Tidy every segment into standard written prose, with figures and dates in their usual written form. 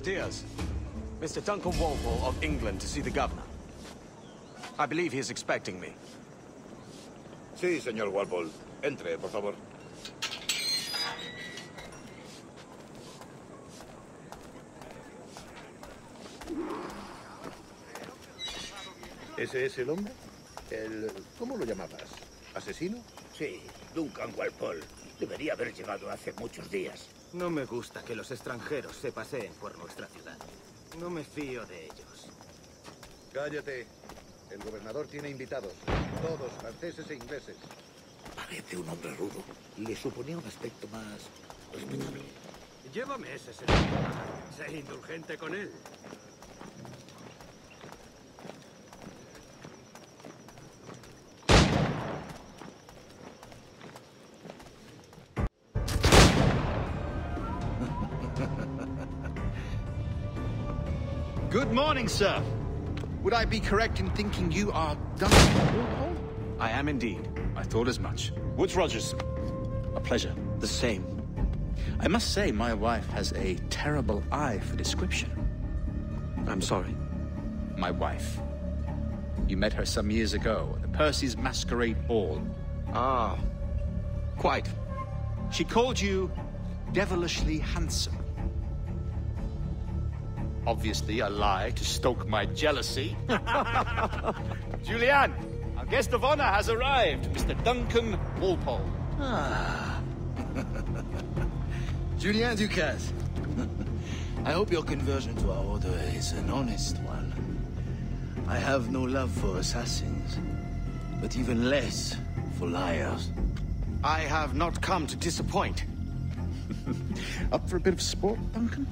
Musketeers. Mr. Duncan Walpole of England to see the governor. I believe he is expecting me. Sí, señor Walpole. Entre, por favor. ¿Ese es el hombre? ¿Cómo lo llamabas? ¿Asesino? Sí, Duncan Walpole. Debería haber llegado hace muchos días. No me gusta que los extranjeros se paseen por nuestra ciudad. No me fío de ellos. Cállate. El gobernador tiene invitados. Todos franceses e ingleses. Parece un hombre rudo. Le suponía un aspecto más respetable. Llévame ese señor. Sé indulgente con él. Good morning, sir. Would I be correct in thinking you are Duncan Walpole? I am indeed. I thought as much. Woods Rogers. A pleasure. The same. I must say, my wife has a terrible eye for description. I'm sorry. My wife. You met her some years ago at the Percy's Masquerade Ball. Ah, quite. She called you devilishly handsome. Obviously a lie to stoke my jealousy. Julianne, our guest of honor has arrived, Mr. Duncan Walpole. Ah. Julien Ducasse. I hope your conversion to our order is an honest one. I have no love for assassins, but even less for liars. I have not come to disappoint. Up for a bit of sport, Duncan?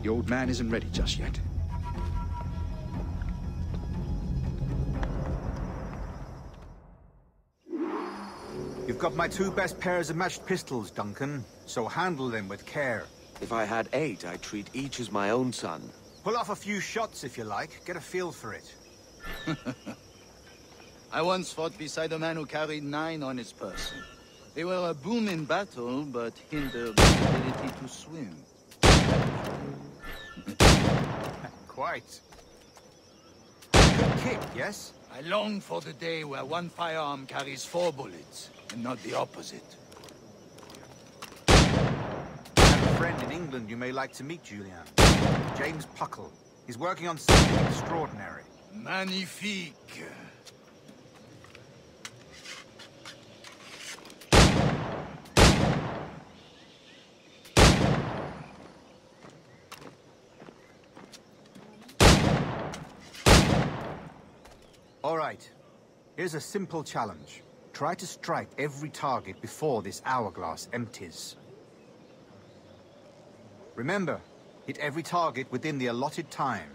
The old man isn't ready just yet. You've got my 2 best pairs of matched pistols, Duncan, so handle them with care. If I had 8, I'd treat each as my own son. Pull off a few shots if you like, get a feel for it. I once fought beside a man who carried 9 on his person. They were a boon in battle, but hindered his ability to swim. Quite. Good kick, yes? I long for the day where one firearm carries 4 bullets, and not the opposite. I have a friend in England you may like to meet, Julian. James Puckle. He's working on something extraordinary. Magnifique. All right. Here's a simple challenge. Try to strike every target before this hourglass empties. Remember, hit every target within the allotted time.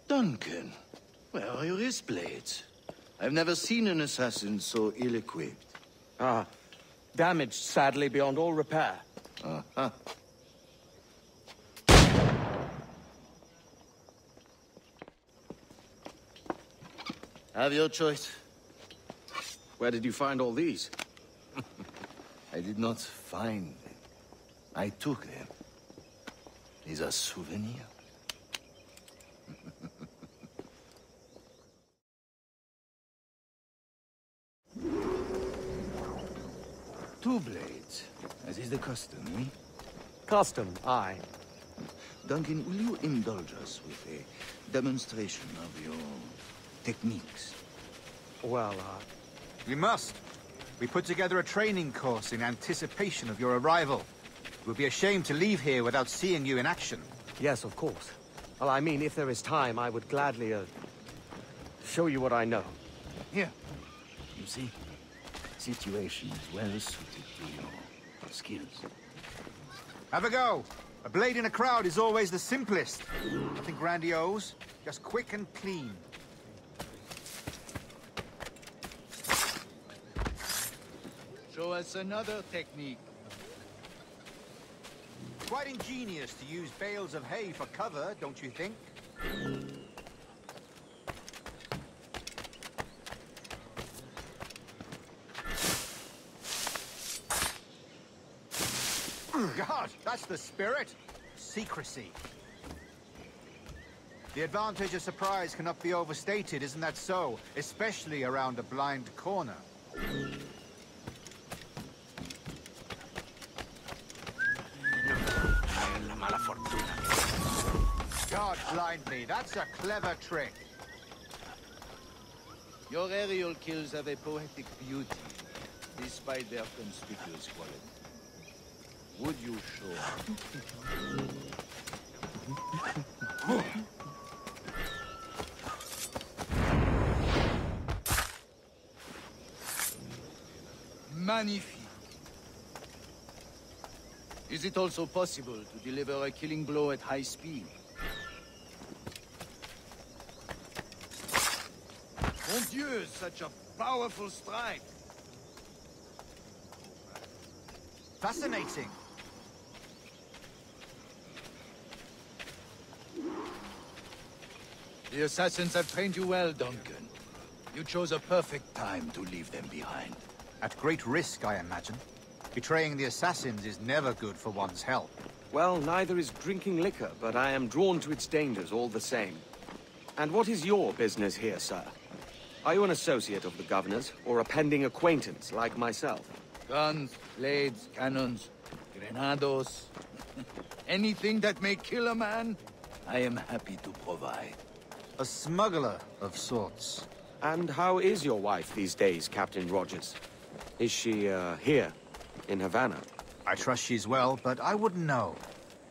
Duncan, where are your wrist blades? I've never seen an assassin so ill-equipped. Ah, damaged sadly beyond all repair. Uh-huh. Have your choice. Where did you find all these? I did not find them. I took them. These are souvenirs. Two blades, as is the custom, eh? Custom, aye. Duncan, will you indulge us with a demonstration of your techniques? Well, We must. We put together a training course in anticipation of your arrival. It would be a shame to leave here without seeing you in action. yes, of course. Well, I mean, if there is time, I would gladly, show you what I know. Here. You see? Situation is well suited to your skills. Have a go. A blade in a crowd is always the simplest. Nothing grandiose, just quick and clean. Show us another technique. Quite ingenious to use bales of hay for cover, don't you think? God, that's the spirit. Secrecy. The advantage of surprise cannot be overstated, isn't that so? Especially around a blind corner. God blind me, that's a clever trick. Your aerial kills have a poetic beauty, despite their conspicuous quality. Would you show? Magnifique. Is it also possible to deliver a killing blow at high speed? Mon Dieu, such a powerful strike! Fascinating. The assassins have trained you well, Duncan. You chose a perfect time to leave them behind. At great risk, I imagine. Betraying the assassins is never good for one's health. Well, neither is drinking liquor, but I am drawn to its dangers all the same. And what is your business here, sir? Are you an associate of the governor's, or a pending acquaintance like myself? Guns, blades, cannons, grenados. Anything that may kill a man, I am happy to provide. A smuggler of sorts. And how is your wife these days, Captain Rogers? Is she, here, in Havana? I trust she's well, but I wouldn't know.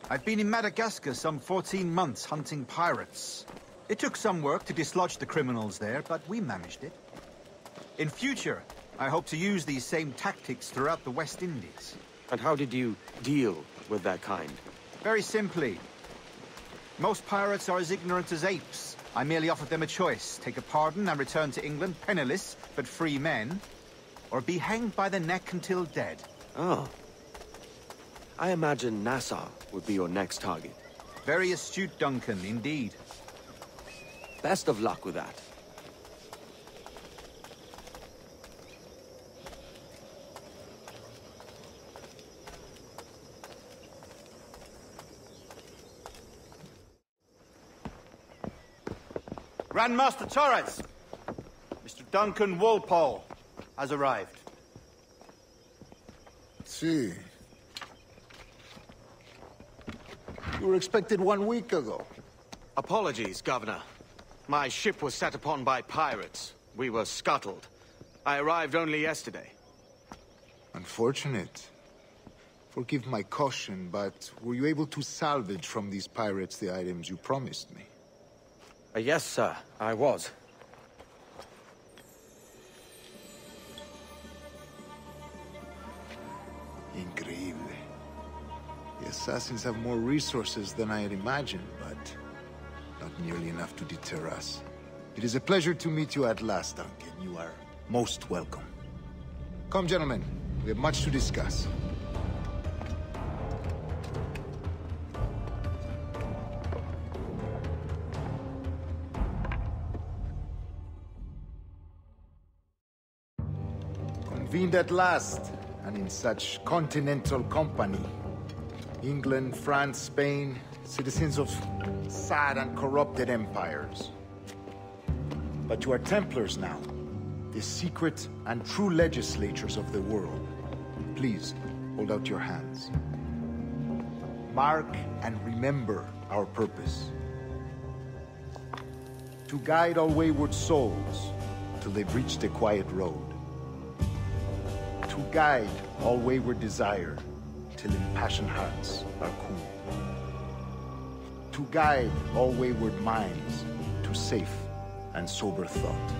I've been in Madagascar some 14 months hunting pirates. It took some work to dislodge the criminals there, but we managed it. In future, I hope to use these same tactics throughout the West Indies. And how did you deal with that kind? Very simply. Most pirates are as ignorant as apes. I merely offered them a choice. Take a pardon and return to England penniless, but free men. Or be hanged by the neck until dead. Oh. I imagine Nassau would be your next target. Very astute, Duncan, indeed. Best of luck with that. Grandmaster Torres! Mr. Duncan Walpole has arrived. See. You were expected 1 week ago. Apologies, Governor. My ship was set upon by pirates. We were scuttled. I arrived only yesterday. Unfortunate. Forgive my caution, but were you able to salvage from these pirates the items you promised me? Yes, sir, I was. Increíble. The assassins have more resources than I had imagined, but not nearly enough to deter us. It is a pleasure to meet you at last, Duncan. You are most welcome. Come, gentlemen. We have much to discuss. Convened at last, and in such continental company. England, France, Spain, citizens of sad and corrupted empires. But you are Templars now, the secret and true legislators of the world. Please, hold out your hands. Mark and remember our purpose. To guide all wayward souls till they've reached the quiet road. To guide all wayward desire till impassioned hearts are cool. To guide all wayward minds to safe and sober thought.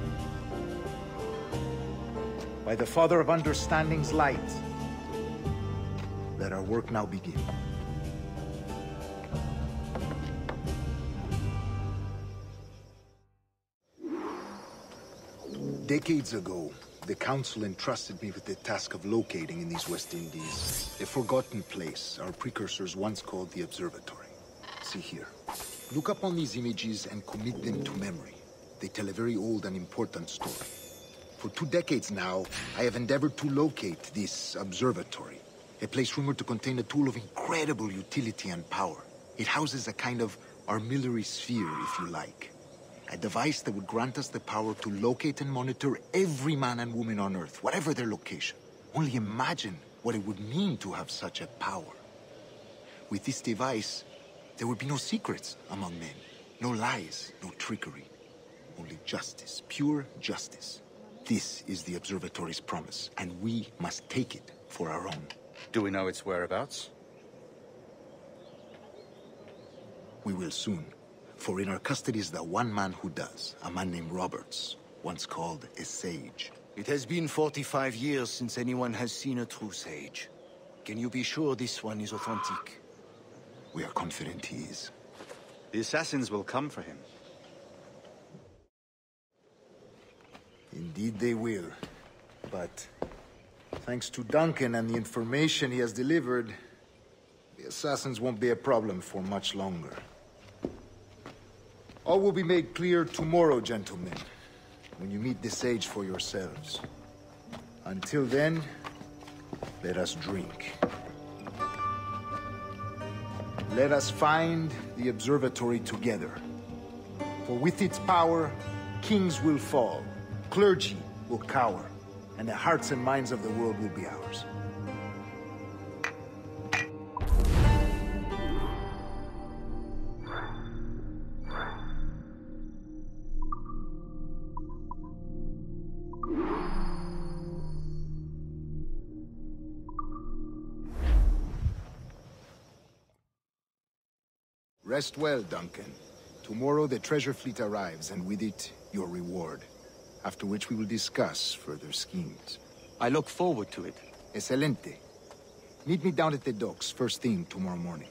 By the Father of Understanding's light, let our work now begin. Decades ago, the Council entrusted me with the task of locating in these West Indies a forgotten place our precursors once called the Observatory. See here. Look upon these images and commit them to memory. They tell a very old and important story. For 2 decades now, I have endeavored to locate this observatory, a place rumored to contain a tool of incredible utility and power. It houses a kind of armillary sphere, if you like. A device that would grant us the power to locate and monitor every man and woman on Earth, whatever their location. Only imagine what it would mean to have such a power. With this device, there would be no secrets among men, no lies, no trickery. Only justice, pure justice. This is the Observatory's promise, and we must take it for our own. Do we know its whereabouts? We will soon. For in our custody is the one man who does, a man named Roberts, once called a sage. It has been 45 years since anyone has seen a true sage. Can you be sure this one is authentic? We are confident he is. The assassins will come for him. Indeed they will. But thanks to Duncan and the information he has delivered, the assassins won't be a problem for much longer. All will be made clear tomorrow, gentlemen, when you meet the sage for yourselves. Until then, let us drink. Let us find the observatory together. For with its power, kings will fall, clergy will cower, and the hearts and minds of the world will be ours. Rest well, Duncan. Tomorrow the treasure fleet arrives, and with it, your reward. After which we will discuss further schemes. I look forward to it. Excelente. Meet me down at the docks first thing tomorrow morning.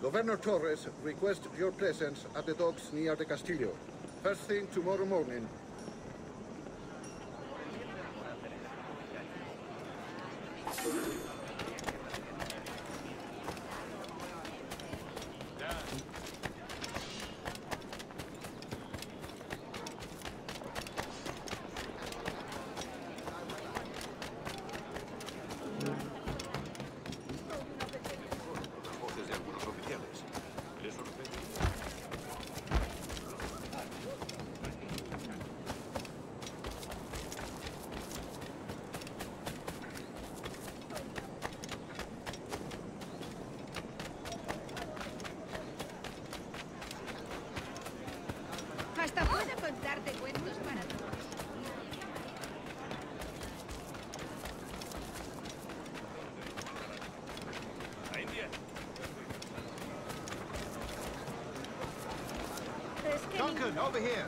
Governor Torres requests your presence at the docks near the Castillo. First thing tomorrow morning. Hasta puedo contarte cuentos para todos. Duncan, over here!